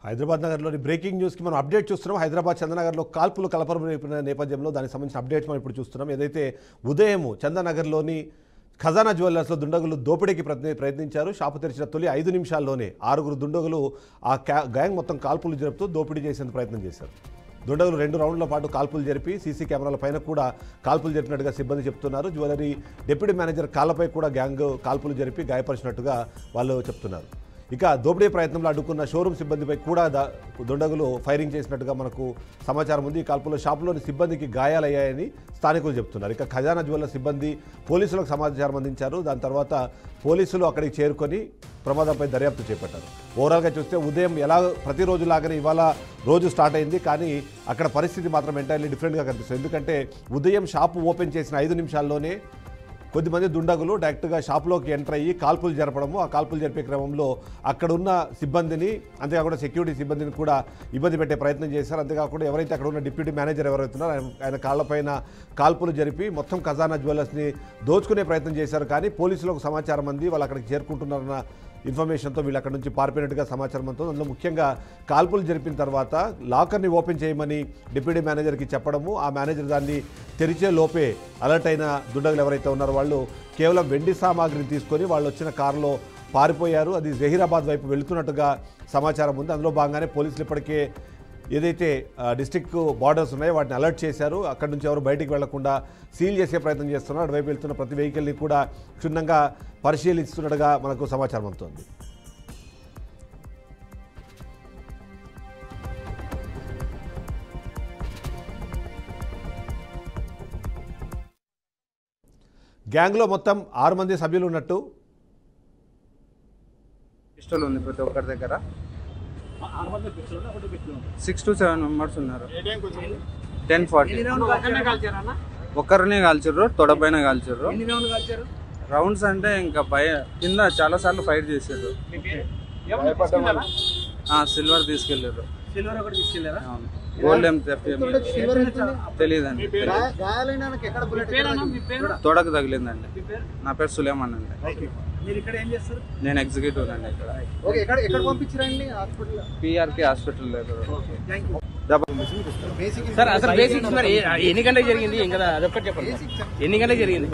హైదరాబాద్ నగర్లోని బ్రేకింగ్ న్యూస్కి మనం అప్డేట్ చూస్తున్నాం. హైదరాబాద్ చందనగర్లో కాల్పులు కలపరమైన నేపథ్యంలో దానికి సంబంధించిన అప్డేట్స్ మనం ఇప్పుడు చూస్తున్నాం. ఏదైతే ఉదయం చందనగర్లోని ఖజానా జ్యువెలర్స్లో దుండగులు దోపిడీకి ప్రయత్నించారు. షాపు తెరిచిన తొలి 5 నిమిషాల్లోనే 6 దుండగులు ఆ గ్యాంగ్ మొత్తం కాల్పులు జరుపుతూ దోపిడీ చేసేందుకు ప్రయత్నం చేశారు. దుండగులు 2 రౌండ్ల పాటు కాల్పులు జరిపి సీసీ కెమెరాల పైన కూడా కాల్పులు జరిపినట్టుగా సిబ్బంది చెప్తున్నారు. జ్యువెలరీ డిప్యూటీ మేనేజర్ కాళ్ళపై కూడా గ్యాంగ్ కాల్పులు జరిపి గాయపరిచినట్టుగా వాళ్ళు చెప్తున్నారు. ఇక దోపిడీ ప్రయత్నంలో అడ్డుకున్న షోరూమ్ సిబ్బందిపై కూడా దుండగులు ఫైరింగ్ చేసినట్టుగా మనకు సమాచారం ఉంది. ఈ కాల్పుల్లో షాపులోని సిబ్బందికి గాయాలయ్యాయని స్థానికులు చెప్తున్నారు. ఇక ఖజానా జ్యువెలర్ సిబ్బంది పోలీసులకు సమాచారం అందించారు. దాని తర్వాత పోలీసులు అక్కడికి చేరుకొని ప్రమాదంపై దర్యాప్తు చేపట్టారు. ఓవరాల్గా చూస్తే ఉదయం ఎలా ప్రతిరోజులాగానే ఇవాళ రోజు స్టార్ట్ అయింది. కానీ అక్కడ పరిస్థితి మాత్రం ఎంటైర్లీ డిఫరెంట్గా కనిపిస్తుంది. ఎందుకంటే ఉదయం షాపు ఓపెన్ చేసిన 5 నిమిషాల్లోనే కొద్దిమంది దుండగులు డైరెక్ట్గా షాప్లోకి ఎంటర్ అయ్యి కాల్పులు జరపడము, ఆ కాల్పులు జరిపే క్రమంలో అక్కడున్న సిబ్బందిని, అంతేకాకుండా సెక్యూరిటీ సిబ్బందిని కూడా ఇబ్బంది పెట్టే ప్రయత్నం చేశారు. అంతేకాకుండా ఎవరైతే అక్కడ ఉన్న డిప్యూటీ మేనేజర్ ఎవరైతే ఉన్నారో ఆయన కాళ్లపైన కాల్పులు జరిపి మొత్తం ఖజానా జ్యువెలర్స్ని దోచుకునే ప్రయత్నం చేశారు. కానీ పోలీసులకు సమాచారం అంది వాళ్ళు అక్కడికి చేరుకుంటున్నారన్న ఇన్ఫర్మేషన్తో వీళ్ళు అక్కడ నుంచి పారిపోయినట్టుగా సమాచారం అంతా. అందులో ముఖ్యంగా కాల్పులు జరిపిన తర్వాత లాకర్ని ఓపెన్ చేయమని డిప్యూటీ మేనేజర్కి చెప్పడము, ఆ మేనేజర్ దాన్ని తెరిచే లోపే అలర్ట్ అయిన దుండగులు ఎవరైతే ఉన్నారో వాళ్ళు కేవలం వెండి సామాగ్రిని తీసుకొని వాళ్ళు వచ్చిన కారులో పారిపోయారు. అది జహీరాబాద్ వైపు వెళుతున్నట్టుగా సమాచారం ఉంది. అందులో భాగంగానే పోలీసులు ఇప్పటికే ఏదైతే డిస్ట్రిక్ట్ బార్డర్స్ ఉన్నాయో వాటిని అలర్ట్ చేశారు. అక్కడి నుంచి ఎవరు బయటికి వెళ్లకుండా సీల్ చేసే ప్రయత్నం చేస్తున్నారు. అటువైపు వెళ్తున్న ప్రతి వెహికల్ని కూడా క్షుణ్ణంగా పరిశీలిస్తున్నట్టుగా మనకు సమాచారం అందుతోంది. గ్యాంగ్లో మొత్తం 6 మంది సభ్యులు ఉన్నట్టు పిస్టల్ ఉంది ప్రతి ఒక్కరి దగ్గర. 6 to 7 మెంబర్స్ ఉన్నారు. 10:40 ఒక్కరినే కాల్చారు, తొడపైన కాల్చారు. రౌండ్స్ అంటే ఇంకా కింద చాలా సార్లు ఫైట్ చేశారు. సిల్వర్ తీసుకెళ్లారు. గోల్డ్ ఏం తెలియదండి. తొడకు తగిలిందండి. నా పేరు సులేమాన్ అండి. నేను ఎగ్జిక్యూటివ్ అండి. ఇక్కడ పిఆర్కే హాస్పిటల్ దగ్గర. సార్ అసలు బేసిక్స్ మరి ఎన్ని గంటలకు జరిగింది ఏం కదా అదొక్కటి చెప్పండి. ఎన్ని గంటలకు జరిగింది?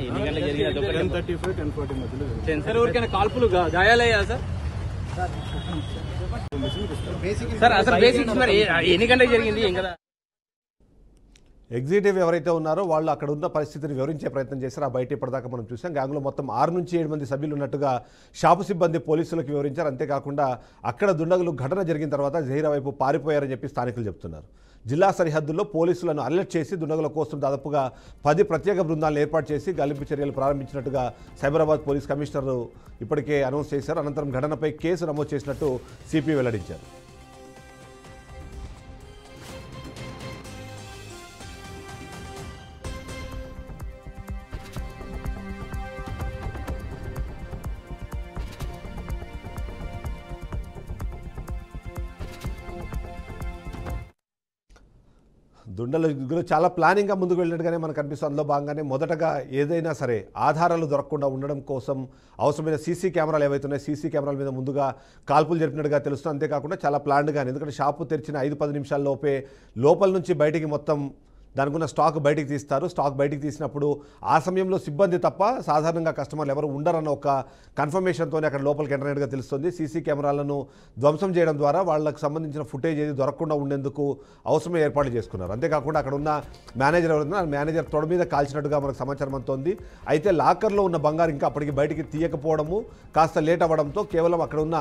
ఎన్ని గంటలకు జరిగింది అదొక్కటి. 10:35, 10:40 సార్ ఊరికైనా కాల్పులు గాయాలయ్యా సార్? సార్ అసలు బేసిక్స్ మరి ఎన్ని గంటలకు జరిగింది ఏం కదా. ఎగ్జిక్యూటివ్ ఎవరైతే ఉన్నారో వాళ్ళు అక్కడ ఉన్న పరిస్థితిని వివరించే ప్రయత్నం చేశారు. ఆ బయట ఇప్పటిదాకా మనం చూసాం. గ్యాంగ్లో మొత్తం 6 నుంచి 7 మంది సభ్యులు ఉన్నట్టుగా షాపు సిబ్బంది పోలీసులకు వివరించారు. అంతేకాకుండా అక్కడ దుండగులు ఘటన జరిగిన తర్వాత జహీరా వైపు పారిపోయారని చెప్పి స్థానికులు చెప్తున్నారు. జిల్లా సరిహద్దుల్లో పోలీసులను అలర్ట్ చేసి దుండగుల కోసం దాదాపుగా 10 ప్రత్యేక బృందాలను ఏర్పాటు చేసి గాలింపు చర్యలు ప్రారంభించినట్టుగా సైబరాబాద్ పోలీస్ కమిషనర్ ఇప్పటికే అనౌన్స్ చేశారు. అనంతరం ఘటనపై కేసు నమోదు చేసినట్టు సిపి వెల్లడించారు. దుండగులు చాలా ప్లానింగ్గా ముందుకు వెళ్ళినట్టుగానే మనకు అనిపిస్తుంది. అందులో భాగంగానే మొదటగా ఏదైనా సరే ఆధారాలు దొరకకుండా ఉండడం కోసం అవసరమైన సీసీ కెమెరాలు ఏవైతే ఉన్నాయో సీసీ కెమెరాల మీద ముందుగా కాల్పులు జరిపినట్టుగా తెలుస్తుంది. అంతేకాకుండా చాలా ప్లాన్డ్గానే, ఎందుకంటే షాపు తెరిచిన 5-10 నిమిషాల లోపే లోపల నుంచి బయటికి మొత్తం దానికి ఉన్న స్టాక్ బయటికి తీస్తారు. స్టాక్ బయటికి తీసినప్పుడు ఆ సమయంలో సిబ్బంది తప్ప సాధారణంగా కస్టమర్లు ఎవరు ఉండరన్న ఒక కన్ఫర్మేషన్తోనే అక్కడ లోపలికి ఎంటర్ అయినట్టుగా తెలుస్తుంది. సీసీ కెమెరాలను ధ్వంసం చేయడం ద్వారా వాళ్ళకి సంబంధించిన ఫుటేజ్ ఏది దొరకకుండా ఉండేందుకు అవసరమే ఏర్పాట్లు చేసుకున్నారు. అంతేకాకుండా అక్కడ ఉన్న మేనేజర్ ఎవరైనా మేనేజర్ తొడ మీద కాల్చినట్టుగా మనకు సమాచారం అందుతోంది. అయితే లాకర్లో ఉన్న బంగారు ఇంకా అప్పటికి బయటికి తీయకపోవడము కాస్త లేట్ అవ్వడంతో కేవలం అక్కడ ఉన్న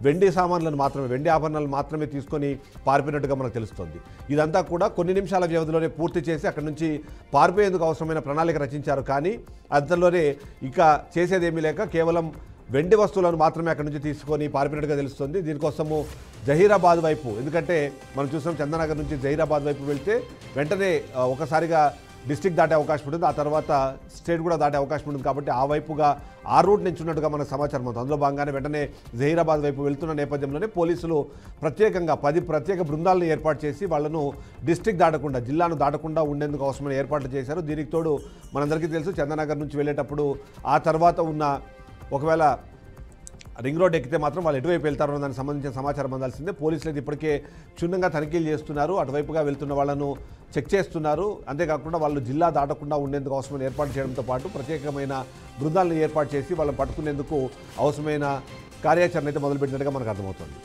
వెండి సామాన్లను మాత్రమే, వెండి ఆభరణాలు మాత్రమే తీసుకొని పారిపోయినట్టుగా మనకు తెలుస్తుంది. ఇదంతా కూడా కొన్ని నిమిషాల వ్యవధిలోనే పూర్తి చేసి అక్కడి నుంచి పారిపోయేందుకు అవసరమైన ప్రణాళిక రచించారు. కానీ అంతలోనే ఇక చేసేదేమీ లేక కేవలం వెండి వస్తువులను మాత్రమే అక్కడి నుంచి తీసుకొని పారిపోయినట్టుగా తెలుస్తుంది. దీనికోసము జహీరాబాద్ వైపు, ఎందుకంటే మనం చూసాం చందనగర్ నుంచి జహీరాబాద్ వైపు వెళ్తే వెంటనే ఒకసారిగా డిస్ట్రిక్ట్ దాటే అవకాశం ఉంటుంది, ఆ తర్వాత స్టేట్ కూడా దాటే అవకాశం ఉంటుంది. కాబట్టి ఆ వైపుగా ఆ రూట్ నుంచి ఉన్నట్టుగా మనకు సమాచారం అవుతుంది. అందులో భాగంగానే వెంటనే జహీరాబాద్ వైపు వెళ్తున్న నేపథ్యంలోనే పోలీసులు ప్రత్యేకంగా 10 ప్రత్యేక బృందాలను ఏర్పాటు చేసి వాళ్లను డిస్ట్రిక్ట్ దాటకుండా, జిల్లాను దాటకుండా ఉండేందుకు అవసరమైన ఏర్పాట్లు చేశారు. దీనికి తోడు మనందరికీ తెలుసు చందనగర్ నుంచి వెళ్ళేటప్పుడు ఆ తర్వాత ఉన్న ఒకవేళ రింగ్ రోడ్ ఎక్కితే మాత్రం వాళ్ళు ఎటువైపు వెళ్తారో దానికి సంబంధించిన సమాచారం అందాల్సిందే. పోలీసులు అయితే ఇప్పటికే క్షుణ్ణంగా తనిఖీలు చేస్తున్నారు, అటువైపుగా వెళ్తున్న వాళ్ళను చెక్ చేస్తున్నారు. అంతేకాకుండా వాళ్ళు జిల్లా దాటకుండా ఉండేందుకు అవసరమైన ఏర్పాటు చేయడంతో పాటు ప్రత్యేకమైన బృందాలను ఏర్పాటు చేసి వాళ్ళని పట్టుకునేందుకు అవసరమైన కార్యాచరణ అయితే మొదలుపెట్టినట్టుగా మనకు అర్థమవుతుంది.